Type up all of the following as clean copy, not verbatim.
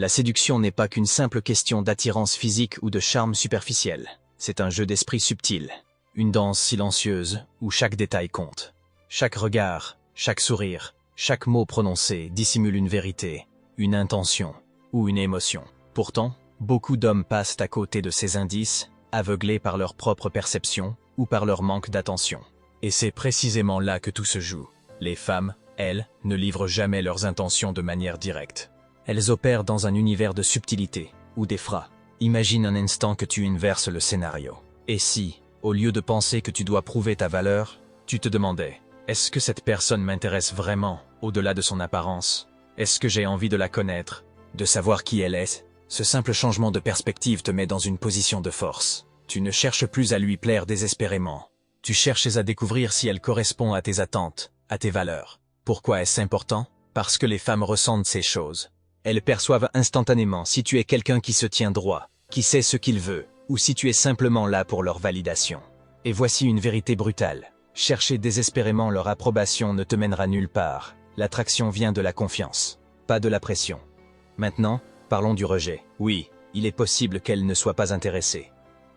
La séduction n'est pas qu'une simple question d'attirance physique ou de charme superficiel. C'est un jeu d'esprit subtil, une danse silencieuse où chaque détail compte. Chaque regard, chaque sourire, chaque mot prononcé dissimule une vérité, une intention ou une émotion. Pourtant, beaucoup d'hommes passent à côté de ces indices, aveuglés par leur propre perception ou par leur manque d'attention. Et c'est précisément là que tout se joue. Les femmes, elles, ne livrent jamais leurs intentions de manière directe. Elles opèrent dans un univers de subtilité ou d'effrat. Imagine un instant que tu inverses le scénario. Et si, au lieu de penser que tu dois prouver ta valeur, tu te demandais « Est-ce que cette personne m'intéresse vraiment, au-delà de son apparence? Est-ce que j'ai envie de la connaître, de savoir qui elle est ?» Ce simple changement de perspective te met dans une position de force. Tu ne cherches plus à lui plaire désespérément. Tu cherches à découvrir si elle correspond à tes attentes, à tes valeurs. Pourquoi est-ce important? Parce que les femmes ressentent ces choses. Elles perçoivent instantanément si tu es quelqu'un qui se tient droit, qui sait ce qu'il veut, ou si tu es simplement là pour leur validation. Et voici une vérité brutale. Chercher désespérément leur approbation ne te mènera nulle part. L'attraction vient de la confiance, pas de la pression. Maintenant, parlons du rejet. Oui, il est possible qu'elle ne soit pas intéressée.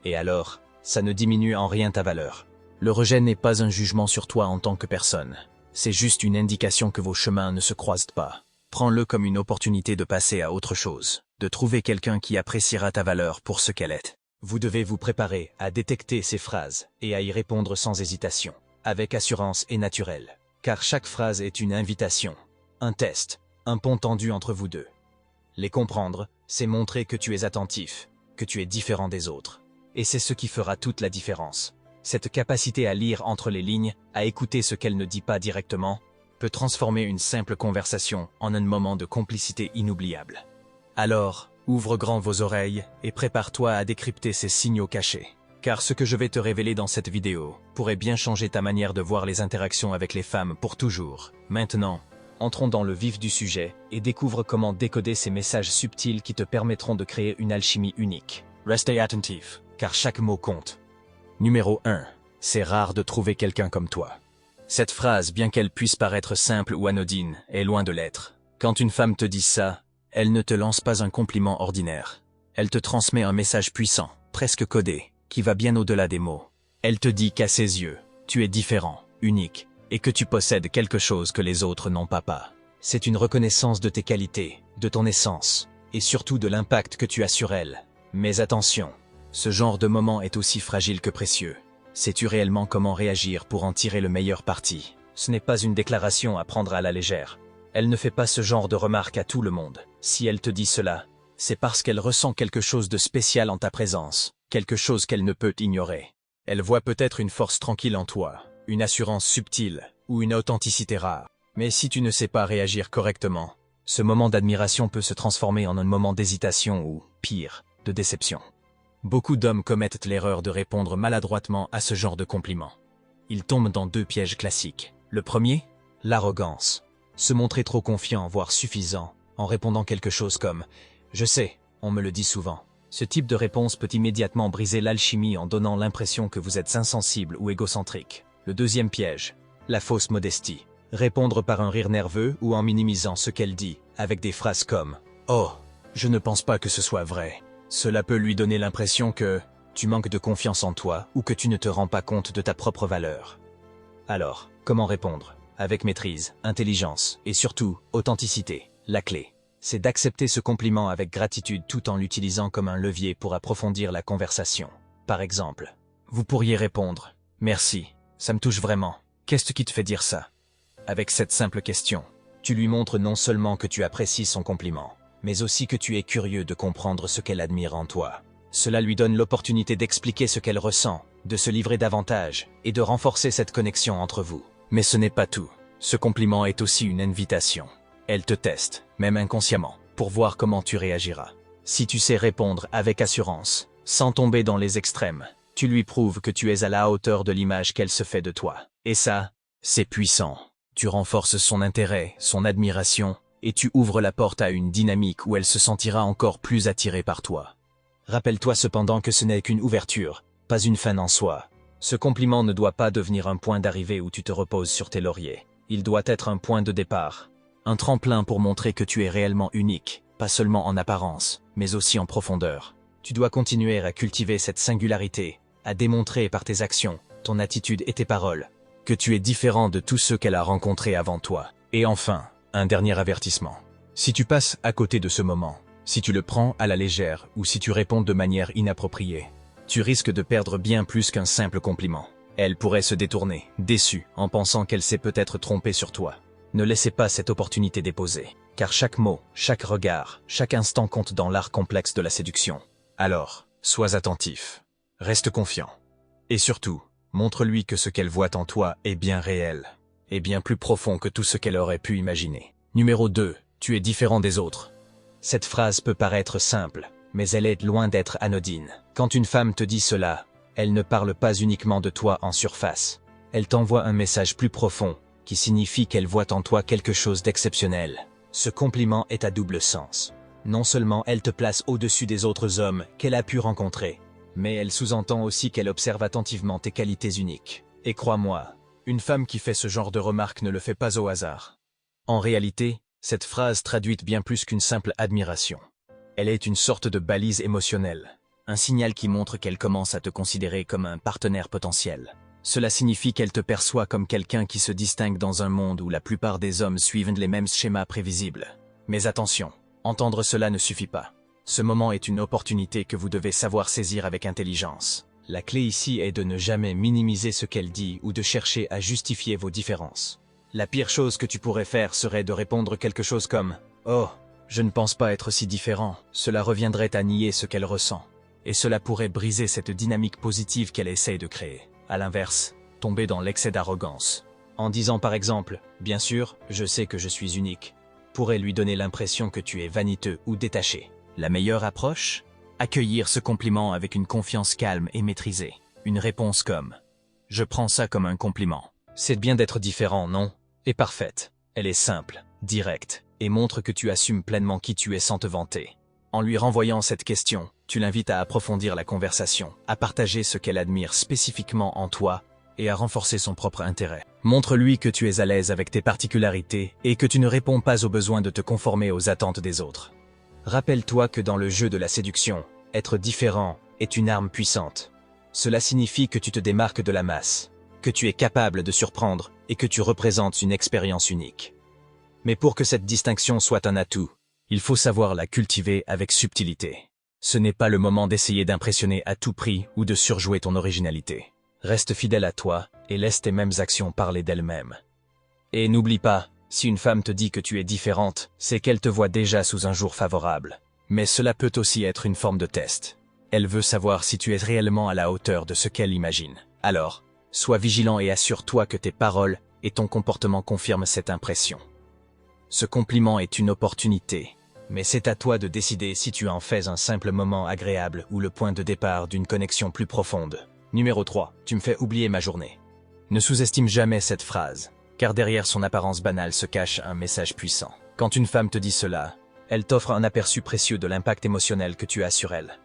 Et alors, ça ne diminue en rien ta valeur. Le rejet n'est pas un jugement sur toi en tant que personne. C'est juste une indication que vos chemins ne se croisent pas. Prends-le comme une opportunité de passer à autre chose, de trouver quelqu'un qui appréciera ta valeur pour ce qu'elle est. Vous devez vous préparer à détecter ces phrases et à y répondre sans hésitation, avec assurance et naturel. Car chaque phrase est une invitation, un test, un pont tendu entre vous deux. Les comprendre, c'est montrer que tu es attentif, que tu es différent des autres. Et c'est ce qui fera toute la différence. Cette capacité à lire entre les lignes, à écouter ce qu'elle ne dit pas directement, peut transformer une simple conversation en un moment de complicité inoubliable. Alors, ouvre grand vos oreilles et prépare-toi à décrypter ces signaux cachés. Car ce que je vais te révéler dans cette vidéo pourrait bien changer ta manière de voir les interactions avec les femmes pour toujours. Maintenant, entrons dans le vif du sujet et découvre comment décoder ces messages subtils qui te permettront de créer une alchimie unique. Restez attentifs, car chaque mot compte. Numéro 1. C'est rare de trouver quelqu'un comme toi. Cette phrase, bien qu'elle puisse paraître simple ou anodine, est loin de l'être. Quand une femme te dit ça, elle ne te lance pas un compliment ordinaire. Elle te transmet un message puissant, presque codé, qui va bien au-delà des mots. Elle te dit qu'à ses yeux, tu es différent, unique, et que tu possèdes quelque chose que les autres n'ont pas. C'est une reconnaissance de tes qualités, de ton essence, et surtout de l'impact que tu as sur elle. Mais attention, ce genre de moment est aussi fragile que précieux. Sais-tu réellement comment réagir pour en tirer le meilleur parti? Ce n'est pas une déclaration à prendre à la légère. Elle ne fait pas ce genre de remarques à tout le monde. Si elle te dit cela, c'est parce qu'elle ressent quelque chose de spécial en ta présence, quelque chose qu'elle ne peut ignorer. Elle voit peut-être une force tranquille en toi, une assurance subtile ou une authenticité rare. Mais si tu ne sais pas réagir correctement, ce moment d'admiration peut se transformer en un moment d'hésitation ou, pire, de déception. Beaucoup d'hommes commettent l'erreur de répondre maladroitement à ce genre de compliments. Ils tombent dans deux pièges classiques. Le premier, l'arrogance. Se montrer trop confiant, voire suffisant, en répondant quelque chose comme « Je sais, on me le dit souvent ». Ce type de réponse peut immédiatement briser l'alchimie en donnant l'impression que vous êtes insensible ou égocentrique. Le deuxième piège, la fausse modestie. Répondre par un rire nerveux ou en minimisant ce qu'elle dit, avec des phrases comme « Oh, je ne pense pas que ce soit vrai ». Cela peut lui donner l'impression que tu manques de confiance en toi ou que tu ne te rends pas compte de ta propre valeur. Alors, comment répondre? Avec maîtrise, intelligence et surtout, authenticité. La clé, c'est d'accepter ce compliment avec gratitude tout en l'utilisant comme un levier pour approfondir la conversation. Par exemple, vous pourriez répondre « Merci, ça me touche vraiment. Qu'est-ce qui te fait dire ça ?» Avec cette simple question, tu lui montres non seulement que tu apprécies son compliment, mais aussi que tu es curieux de comprendre ce qu'elle admire en toi. Cela lui donne l'opportunité d'expliquer ce qu'elle ressent, de se livrer davantage et de renforcer cette connexion entre vous. Mais ce n'est pas tout. Ce compliment est aussi une invitation. Elle te teste, même inconsciemment, pour voir comment tu réagiras. Si tu sais répondre avec assurance, sans tomber dans les extrêmes, tu lui prouves que tu es à la hauteur de l'image qu'elle se fait de toi. Et ça, c'est puissant. Tu renforces son intérêt, son admiration, et tu ouvres la porte à une dynamique où elle se sentira encore plus attirée par toi. Rappelle-toi cependant que ce n'est qu'une ouverture, pas une fin en soi. Ce compliment ne doit pas devenir un point d'arrivée où tu te reposes sur tes lauriers. Il doit être un point de départ, un tremplin pour montrer que tu es réellement unique, pas seulement en apparence, mais aussi en profondeur. Tu dois continuer à cultiver cette singularité, à démontrer par tes actions, ton attitude et tes paroles, que tu es différent de tous ceux qu'elle a rencontrés avant toi. Et enfin, un dernier avertissement. Si tu passes à côté de ce moment, si tu le prends à la légère ou si tu réponds de manière inappropriée, tu risques de perdre bien plus qu'un simple compliment. Elle pourrait se détourner, déçue, en pensant qu'elle s'est peut-être trompée sur toi. Ne laissez pas cette opportunité déposer, car chaque mot, chaque regard, chaque instant compte dans l'art complexe de la séduction. Alors, sois attentif, reste confiant. Et surtout, montre-lui que ce qu'elle voit en toi est bien réel, et bien plus profond que tout ce qu'elle aurait pu imaginer. Numéro 2. Tu es différent des autres. Cette phrase peut paraître simple, mais elle est loin d'être anodine. Quand une femme te dit cela, elle ne parle pas uniquement de toi en surface. Elle t'envoie un message plus profond, qui signifie qu'elle voit en toi quelque chose d'exceptionnel. Ce compliment est à double sens. Non seulement elle te place au-dessus des autres hommes qu'elle a pu rencontrer, mais elle sous-entend aussi qu'elle observe attentivement tes qualités uniques. Et crois-moi, une femme qui fait ce genre de remarques ne le fait pas au hasard. En réalité, cette phrase traduit bien plus qu'une simple admiration. Elle est une sorte de balise émotionnelle, un signal qui montre qu'elle commence à te considérer comme un partenaire potentiel. Cela signifie qu'elle te perçoit comme quelqu'un qui se distingue dans un monde où la plupart des hommes suivent les mêmes schémas prévisibles. Mais attention, entendre cela ne suffit pas. Ce moment est une opportunité que vous devez savoir saisir avec intelligence. La clé ici est de ne jamais minimiser ce qu'elle dit ou de chercher à justifier vos différences. La pire chose que tu pourrais faire serait de répondre quelque chose comme « Oh, je ne pense pas être si différent ». Cela reviendrait à nier ce qu'elle ressent. Et cela pourrait briser cette dynamique positive qu'elle essaie de créer. À l'inverse, tomber dans l'excès d'arrogance. En disant par exemple « Bien sûr, je sais que je suis unique », pourrait lui donner l'impression que tu es vaniteux ou détaché. La meilleure approche ? Accueillir ce compliment avec une confiance calme et maîtrisée. Une réponse comme « Je prends ça comme un compliment ». C'est bien d'être différent, non ? Et parfaite. Elle est simple, directe, et montre que tu assumes pleinement qui tu es sans te vanter. En lui renvoyant cette question, tu l'invites à approfondir la conversation, à partager ce qu'elle admire spécifiquement en toi et à renforcer son propre intérêt. Montre-lui que tu es à l'aise avec tes particularités et que tu ne réponds pas au besoin de te conformer aux attentes des autres. Rappelle-toi que dans le jeu de la séduction, être différent est une arme puissante. Cela signifie que tu te démarques de la masse, que tu es capable de surprendre et que tu représentes une expérience unique. Mais pour que cette distinction soit un atout, il faut savoir la cultiver avec subtilité. Ce n'est pas le moment d'essayer d'impressionner à tout prix ou de surjouer ton originalité. Reste fidèle à toi et laisse tes mêmes actions parler d'elles-mêmes. Et n'oublie pas, si une femme te dit que tu es différente, c'est qu'elle te voit déjà sous un jour favorable. Mais cela peut aussi être une forme de test. Elle veut savoir si tu es réellement à la hauteur de ce qu'elle imagine. Alors, sois vigilant et assure-toi que tes paroles et ton comportement confirment cette impression. Ce compliment est une opportunité, mais c'est à toi de décider si tu en fais un simple moment agréable ou le point de départ d'une connexion plus profonde. Numéro 3. Tu me fais oublier ma journée. Ne sous-estime jamais cette phrase, car derrière son apparence banale se cache un message puissant. Quand une femme te dit cela, elle t'offre un aperçu précieux de l'impact émotionnel que tu as sur elle.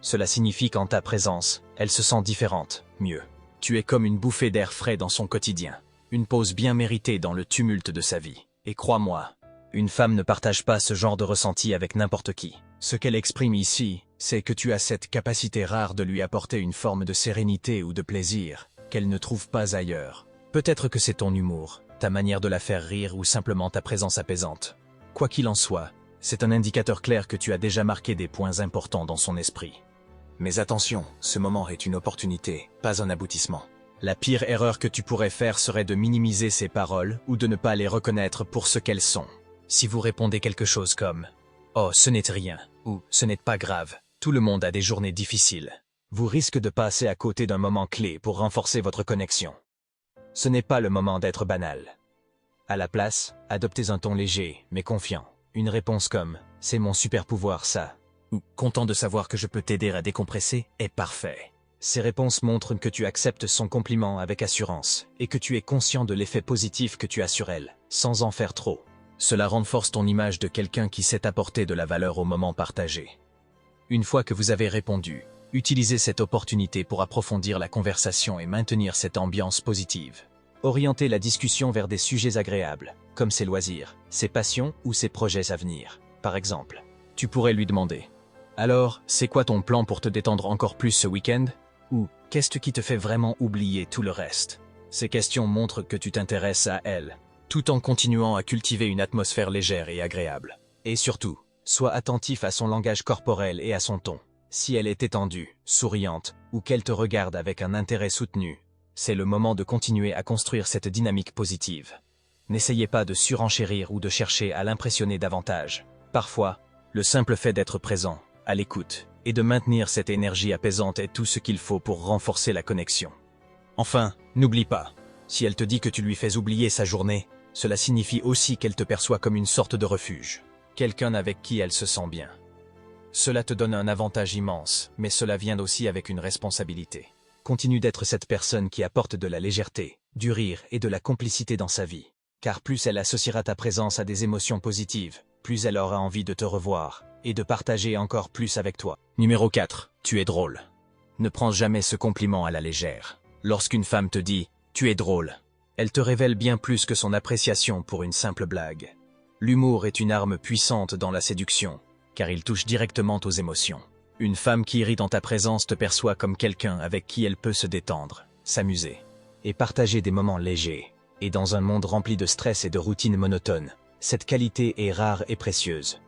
Cela signifie qu'en ta présence, elle se sent différente, mieux. Tu es comme une bouffée d'air frais dans son quotidien, une pause bien méritée dans le tumulte de sa vie. Et crois-moi, une femme ne partage pas ce genre de ressenti avec n'importe qui. Ce qu'elle exprime ici, c'est que tu as cette capacité rare de lui apporter une forme de sérénité ou de plaisir qu'elle ne trouve pas ailleurs. Peut-être que c'est ton humour, ta manière de la faire rire ou simplement ta présence apaisante. Quoi qu'il en soit, c'est un indicateur clair que tu as déjà marqué des points importants dans son esprit. Mais attention, ce moment est une opportunité, pas un aboutissement. La pire erreur que tu pourrais faire serait de minimiser ces paroles ou de ne pas les reconnaître pour ce qu'elles sont. Si vous répondez quelque chose comme « Oh, ce n'est rien » ou « Ce n'est pas grave », tout le monde a des journées difficiles. Vous risquez de passer à côté d'un moment clé pour renforcer votre connexion. Ce n'est pas le moment d'être banal. À la place, adoptez un ton léger, mais confiant. Une réponse comme « C'est mon super pouvoir ça » ou « Content de savoir que je peux t'aider à décompresser » est parfait. Ces réponses montrent que tu acceptes son compliment avec assurance et que tu es conscient de l'effet positif que tu as sur elle, sans en faire trop. Cela renforce ton image de quelqu'un qui sait apporter de la valeur au moment partagé. Une fois que vous avez répondu, utilisez cette opportunité pour approfondir la conversation et maintenir cette ambiance positive. Orientez la discussion vers des sujets agréables, comme ses loisirs, ses passions ou ses projets à venir. Par exemple, Tu pourrais lui demander: alors, c'est quoi ton plan pour te détendre encore plus ce week-end? Ou, qu'est-ce qui te fait vraiment oublier tout le reste? Ces questions montrent que tu t'intéresses à elle, tout en continuant à cultiver une atmosphère légère et agréable. Et surtout, sois attentif à son langage corporel et à son ton. Si elle est étendue, souriante, ou qu'elle te regarde avec un intérêt soutenu, c'est le moment de continuer à construire cette dynamique positive. N'essayez pas de surenchérir ou de chercher à l'impressionner davantage. Parfois, le simple fait d'être présent, à l'écoute, et de maintenir cette énergie apaisante est tout ce qu'il faut pour renforcer la connexion. Enfin, n'oublie pas, si elle te dit que tu lui fais oublier sa journée, cela signifie aussi qu'elle te perçoit comme une sorte de refuge, quelqu'un avec qui elle se sent bien. Cela te donne un avantage immense, mais cela vient aussi avec une responsabilité. Continue d'être cette personne qui apporte de la légèreté, du rire et de la complicité dans sa vie, car plus elle associera ta présence à des émotions positives, plus elle aura envie de te revoir et de partager encore plus avec toi. Numéro 4. Tu es drôle. Ne prends jamais ce compliment à la légère. Lorsqu'une femme te dit « tu es drôle », elle te révèle bien plus que son appréciation pour une simple blague. L'humour est une arme puissante dans la séduction, car il touche directement aux émotions. Une femme qui rit en ta présence te perçoit comme quelqu'un avec qui elle peut se détendre, s'amuser et partager des moments légers. Et dans un monde rempli de stress et de routines monotones, cette qualité est rare et précieuse.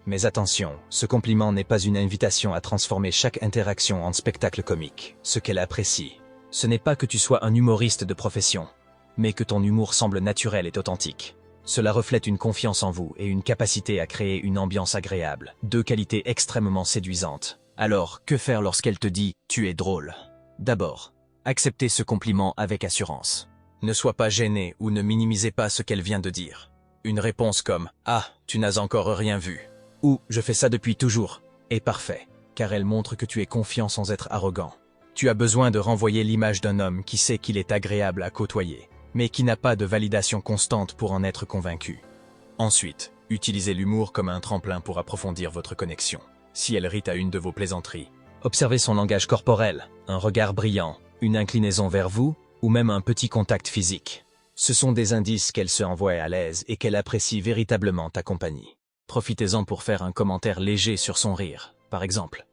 Mais attention, ce compliment n'est pas une invitation à transformer chaque interaction en spectacle comique. Ce qu'elle apprécie, ce n'est pas que tu sois un humoriste de profession, mais que ton humour semble naturel et authentique. Cela reflète une confiance en vous et une capacité à créer une ambiance agréable, deux qualités extrêmement séduisantes. Alors, que faire lorsqu'elle te dit « tu es drôle » ? D'abord, acceptez ce compliment avec assurance. Ne sois pas gêné ou ne minimisez pas ce qu'elle vient de dire. Une réponse comme « ah, tu n'as encore rien vu » ou « je fais ça depuis toujours » est parfait, car elle montre que tu es confiant sans être arrogant. Tu as besoin de renvoyer l'image d'un homme qui sait qu'il est agréable à côtoyer, mais qui n'a pas de validation constante pour en être convaincu. Ensuite, utilisez l'humour comme un tremplin pour approfondir votre connexion. Si elle rit à une de vos plaisanteries, observez son langage corporel, un regard brillant, une inclinaison vers vous, ou même un petit contact physique. Ce sont des indices qu'elle se envoie à l'aise et qu'elle apprécie véritablement ta compagnie. Profitez-en pour faire un commentaire léger sur son rire, par exemple.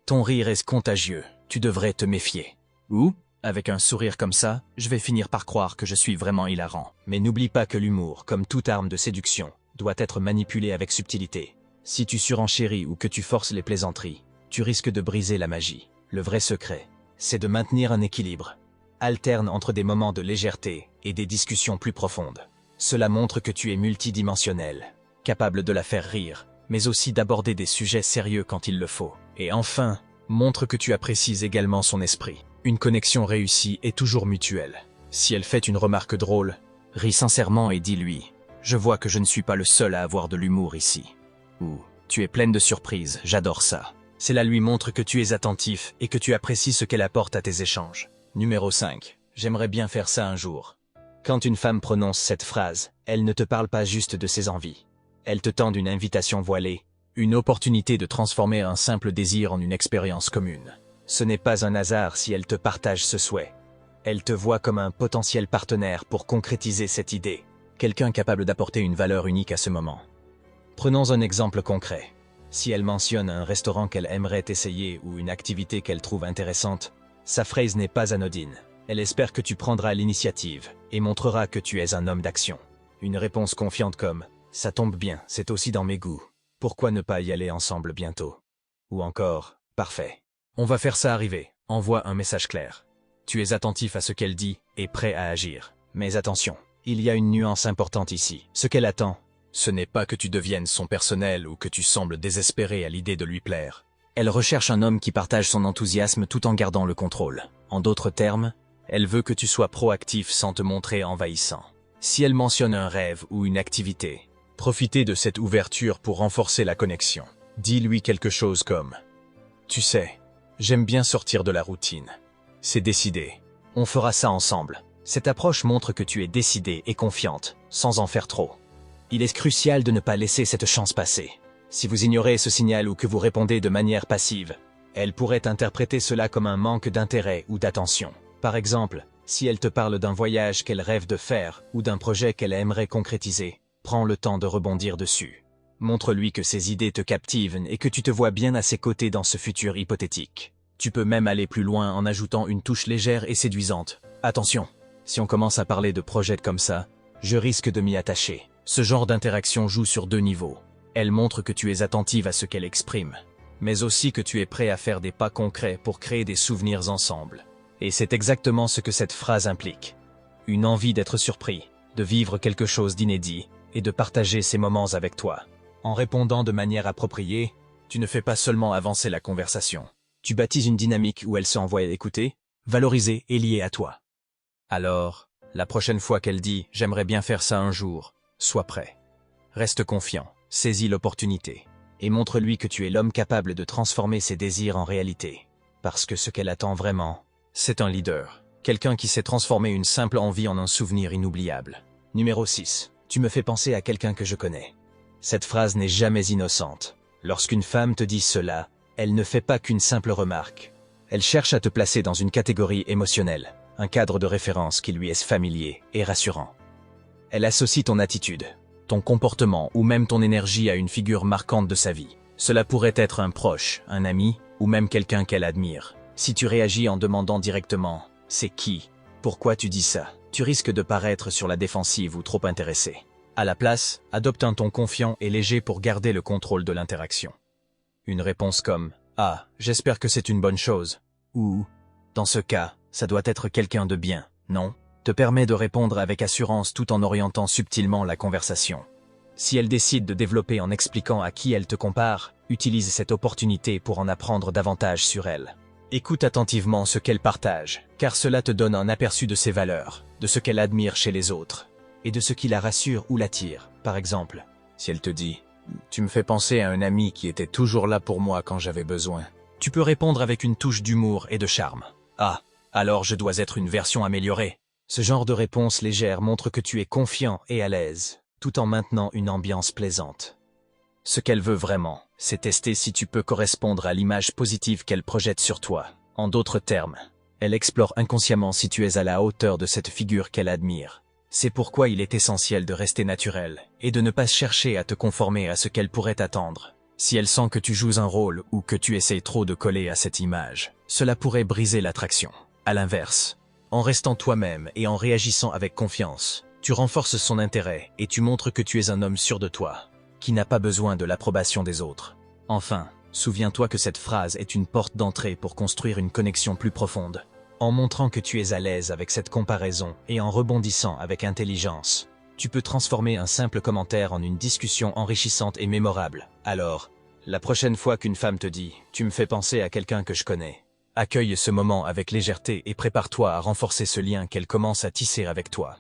Ton rire est contagieux, tu devrais te méfier. Ou, avec un sourire comme ça, je vais finir par croire que je suis vraiment hilarant. Mais n'oublie pas que l'humour, comme toute arme de séduction, doit être manipulé avec subtilité. Si tu surenchéris ou que tu forces les plaisanteries, tu risques de briser la magie. Le vrai secret, c'est de maintenir un équilibre. Alterne entre des moments de légèreté et des discussions plus profondes. Cela montre que tu es multidimensionnel, capable de la faire rire, mais aussi d'aborder des sujets sérieux quand il le faut. Et enfin, montre que tu apprécies également son esprit. Une connexion réussie est toujours mutuelle. Si elle fait une remarque drôle, ris sincèrement et dis-lui « Je vois que je ne suis pas le seul à avoir de l'humour ici » ou « Tu es pleine de surprises, j'adore ça ». Cela lui montre que tu es attentif et que tu apprécies ce qu'elle apporte à tes échanges. Numéro 5. J'aimerais bien faire ça un jour. Quand une femme prononce cette phrase, elle ne te parle pas juste de ses envies. Elle te tend une invitation voilée, une opportunité de transformer un simple désir en une expérience commune. Ce n'est pas un hasard si elle te partage ce souhait. Elle te voit comme un potentiel partenaire pour concrétiser cette idée, quelqu'un capable d'apporter une valeur unique à ce moment. Prenons un exemple concret. Si elle mentionne un restaurant qu'elle aimerait essayer ou une activité qu'elle trouve intéressante, sa phrase n'est pas anodine. Elle espère que tu prendras l'initiative et montrera que tu es un homme d'action. Une réponse confiante comme « Ça tombe bien, c'est aussi dans mes goûts. Pourquoi ne pas y aller ensemble bientôt ?» Ou encore « Parfait. On va faire ça arriver. » Envoie un message clair. Tu es attentif à ce qu'elle dit et prêt à agir. Mais attention, il y a une nuance importante ici. Ce qu'elle attend, ce n'est pas que tu deviennes son personnel ou que tu sembles désespéré à l'idée de lui plaire. Elle recherche un homme qui partage son enthousiasme tout en gardant le contrôle. En d'autres termes, elle veut que tu sois proactif sans te montrer envahissant. Si elle mentionne un rêve ou une activité, profitez de cette ouverture pour renforcer la connexion. Dis-lui quelque chose comme « Tu sais, j'aime bien sortir de la routine. C'est décidé. On fera ça ensemble. » Cette approche montre que tu es décidée et confiante, sans en faire trop. Il est crucial de ne pas laisser cette chance passer. Si vous ignorez ce signal ou que vous répondez de manière passive, elle pourrait interpréter cela comme un manque d'intérêt ou d'attention. Par exemple, si elle te parle d'un voyage qu'elle rêve de faire ou d'un projet qu'elle aimerait concrétiser, prends le temps de rebondir dessus. Montre-lui que ses idées te captivent et que tu te vois bien à ses côtés dans ce futur hypothétique. Tu peux même aller plus loin en ajoutant une touche légère et séduisante. Attention, si on commence à parler de projets comme ça, je risque de m'y attacher. Ce genre d'interaction joue sur 2 niveaux. Elle montre que tu es attentive à ce qu'elle exprime, mais aussi que tu es prêt à faire des pas concrets pour créer des souvenirs ensemble. Et c'est exactement ce que cette phrase implique. Une envie d'être surpris, de vivre quelque chose d'inédit et de partager ces moments avec toi. En répondant de manière appropriée, tu ne fais pas seulement avancer la conversation. Tu bâtis une dynamique où elle se envoie écouter, valorisée et liée à toi. Alors, la prochaine fois qu'elle dit « j'aimerais bien faire ça un jour », sois prêt. Reste confiant, saisis l'opportunité, et montre-lui que tu es l'homme capable de transformer ses désirs en réalité. Parce que ce qu'elle attend vraiment, c'est un leader. Quelqu'un qui sait transformer une simple envie en un souvenir inoubliable. Numéro 6. Tu me fais penser à quelqu'un que je connais. Cette phrase n'est jamais innocente. Lorsqu'une femme te dit cela, elle ne fait pas qu'une simple remarque. Elle cherche à te placer dans une catégorie émotionnelle, un cadre de référence qui lui est familier et rassurant. Elle associe ton attitude, ton comportement ou même ton énergie à une figure marquante de sa vie. Cela pourrait être un proche, un ami ou même quelqu'un qu'elle admire. Si tu réagis en demandant directement « c'est qui ? Pourquoi tu dis ça ?», tu risques de paraître sur la défensive ou trop intéressé. À la place, adopte un ton confiant et léger pour garder le contrôle de l'interaction. Une réponse comme « Ah, j'espère que c'est une bonne chose » ou « Dans ce cas, ça doit être quelqu'un de bien, non ?» te permet de répondre avec assurance tout en orientant subtilement la conversation. Si elle décide de développer en expliquant à qui elle te compare, utilise cette opportunité pour en apprendre davantage sur elle. Écoute attentivement ce qu'elle partage, car cela te donne un aperçu de ses valeurs, de ce qu'elle admire chez les autres, et de ce qui la rassure ou l'attire. Par exemple, si elle te dit « Tu me fais penser à un ami qui était toujours là pour moi quand j'avais besoin », tu peux répondre avec une touche d'humour et de charme. « Ah, alors je dois être une version améliorée ». Ce genre de réponse légère montre que tu es confiant et à l'aise, tout en maintenant une ambiance plaisante. Ce qu'elle veut vraiment, c'est tester si tu peux correspondre à l'image positive qu'elle projette sur toi. En d'autres termes, elle explore inconsciemment si tu es à la hauteur de cette figure qu'elle admire. C'est pourquoi il est essentiel de rester naturel et de ne pas chercher à te conformer à ce qu'elle pourrait attendre. Si elle sent que tu joues un rôle ou que tu essayes trop de coller à cette image, cela pourrait briser l'attraction. À l'inverse, en restant toi-même et en réagissant avec confiance, tu renforces son intérêt et tu montres que tu es un homme sûr de toi, qui n'a pas besoin de l'approbation des autres. Enfin, souviens-toi que cette phrase est une porte d'entrée pour construire une connexion plus profonde. En montrant que tu es à l'aise avec cette comparaison et en rebondissant avec intelligence, tu peux transformer un simple commentaire en une discussion enrichissante et mémorable. Alors, la prochaine fois qu'une femme te dit « Tu me fais penser à quelqu'un que je connais », accueille ce moment avec légèreté et prépare-toi à renforcer ce lien qu'elle commence à tisser avec toi.